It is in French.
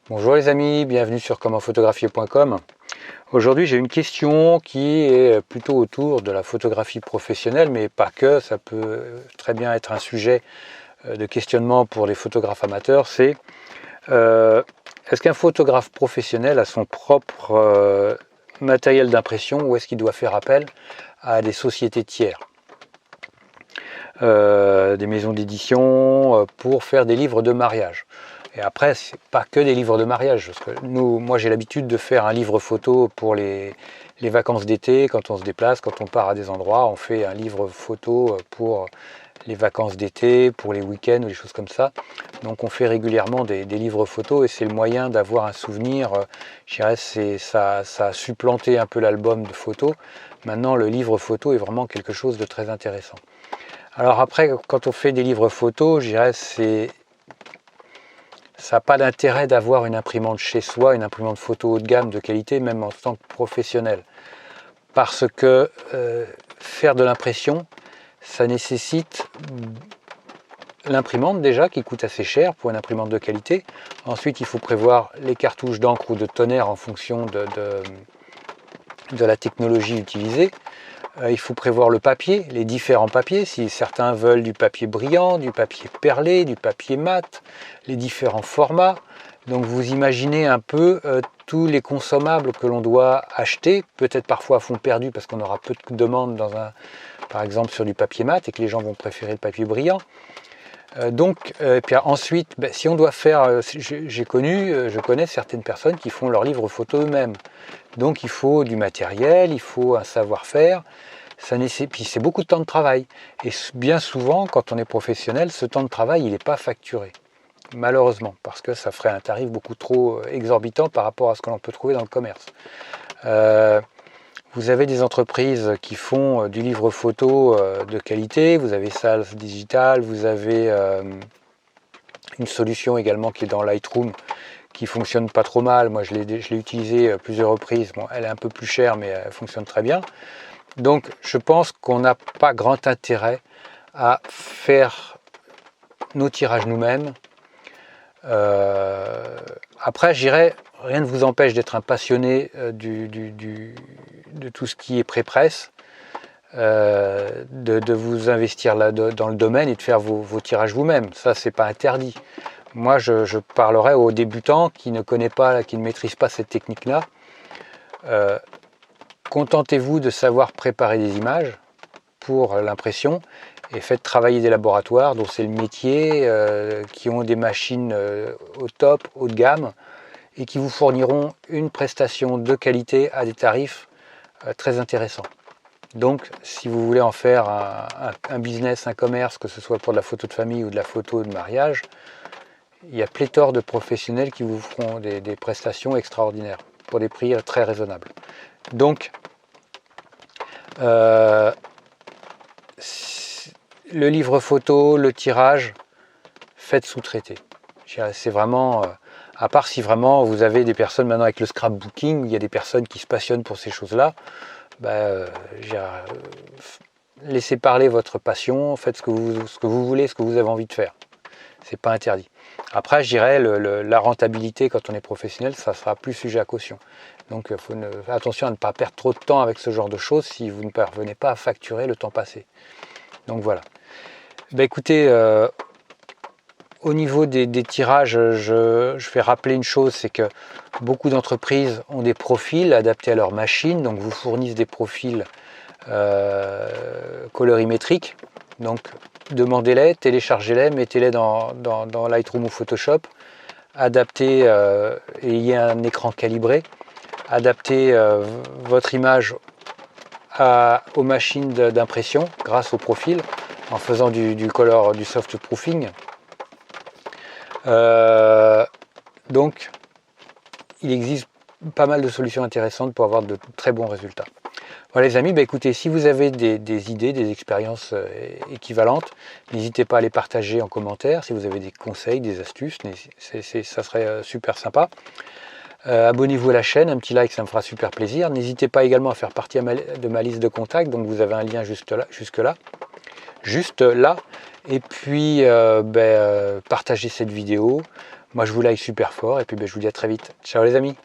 Bonjour les amis, bienvenue sur commentphotographier.com. Aujourd'hui j'ai une question qui est plutôt autour de la photographie professionnelle, mais pas que, ça peut très bien être un sujet de questionnement pour les photographes amateurs. C'est est-ce qu'un photographe professionnel a son propre matériel d'impression ou est-ce qu'il doit faire appel à des sociétés tiers, des maisons d'édition pour faire des livres de mariage? Et après, c'est pas que des livres de mariage, parce que moi j'ai l'habitude de faire un livre photo pour les vacances d'été, quand on se déplace, quand on part à des endroits, on fait un livre photo pour les vacances d'été, pour les week-ends ou des choses comme ça. Donc on fait régulièrement des livres photos et c'est le moyen d'avoir un souvenir. Je dirais ça a supplanté un peu l'album de photos. Maintenant le livre photo est vraiment quelque chose de très intéressant. Alors après, quand on fait des livres photos, je dirais ça n'a pas d'intérêt d'avoir une imprimante chez soi, une imprimante photo haut de gamme de qualité, même en tant que professionnel. Parce que faire de l'impression, ça nécessite l'imprimante déjà, qui coûte assez cher pour une imprimante de qualité. Ensuite, il faut prévoir les cartouches d'encre ou de tonnerre en fonction de la technologie utilisée. Il faut prévoir le papier, les différents papiers, si certains veulent du papier brillant, du papier perlé, du papier mat, les différents formats. Donc vous imaginez un peu tous les consommables que l'on doit acheter, peut-être parfois à fond perdu parce qu'on aura peu de demandes par exemple sur du papier mat et que les gens vont préférer le papier brillant. Puis ensuite, si on doit faire, je connais certaines personnes qui font leurs livres photos eux-mêmes. Donc il faut du matériel, il faut un savoir-faire, puis c'est beaucoup de temps de travail. Et bien souvent, quand on est professionnel, ce temps de travail, il n'est pas facturé. Malheureusement, parce que ça ferait un tarif beaucoup trop exorbitant par rapport à ce que l'on peut trouver dans le commerce. Vous avez des entreprises qui font du livre photo de qualité, vous avez Salf Digital, vous avez une solution également qui est dans Lightroom, qui fonctionne pas trop mal. Moi je l'ai utilisée plusieurs reprises. Bon, elle est un peu plus chère mais elle fonctionne très bien. Donc je pense qu'on n'a pas grand intérêt à faire nos tirages nous-mêmes. Après je dirais, rien ne vous empêche d'être un passionné de tout ce qui est pré-presse, de vous investir là dans le domaine et de faire vos tirages vous-même. Ça c'est pas interdit. Moi, je parlerai aux débutants qui ne connaissent pas, qui ne maîtrisent pas cette technique-là. Contentez-vous de savoir préparer des images pour l'impression et faites travailler des laboratoires dont c'est le métier, qui ont des machines au top, haut de gamme et qui vous fourniront une prestation de qualité à des tarifs très intéressants. Donc, si vous voulez en faire un business, un commerce, que ce soit pour de la photo de famille ou de la photo de mariage, il y a pléthore de professionnels qui vous feront des prestations extraordinaires pour des prix très raisonnables. Donc, le livre photo, le tirage, faites sous-traiter. C'est vraiment, à part si vraiment vous avez des personnes maintenant avec le scrapbooking, il y a des personnes qui se passionnent pour ces choses-là, laissez parler votre passion, faites ce que vous voulez, ce que vous avez envie de faire. C'est pas interdit. Après, je dirais, la rentabilité quand on est professionnel, ça sera plus sujet à caution. Donc, attention à ne pas perdre trop de temps avec ce genre de choses si vous ne parvenez pas à facturer le temps passé. Donc voilà. Écoutez, au niveau des tirages, je vais rappeler une chose, c'est que beaucoup d'entreprises ont des profils adaptés à leur machine, donc vous fournissent des profils colorimétriques. Donc demandez-les, téléchargez-les, mettez-les dans Lightroom ou Photoshop, adaptez, ayez un écran calibré, adaptez votre image aux machines d'impression grâce au profil, en faisant du soft proofing. Donc il existe pas mal de solutions intéressantes pour avoir de très bons résultats. Voilà les amis, écoutez, si vous avez des idées, des expériences équivalentes, n'hésitez pas à les partager en commentaire. Si vous avez des conseils, des astuces, ça serait super sympa. Abonnez-vous à la chaîne, un petit like, ça me fera super plaisir. N'hésitez pas également à faire partie de ma liste de contacts, donc vous avez un lien juste là. Et puis partagez cette vidéo, Moi je vous like super fort et puis je vous dis à très vite. Ciao les amis!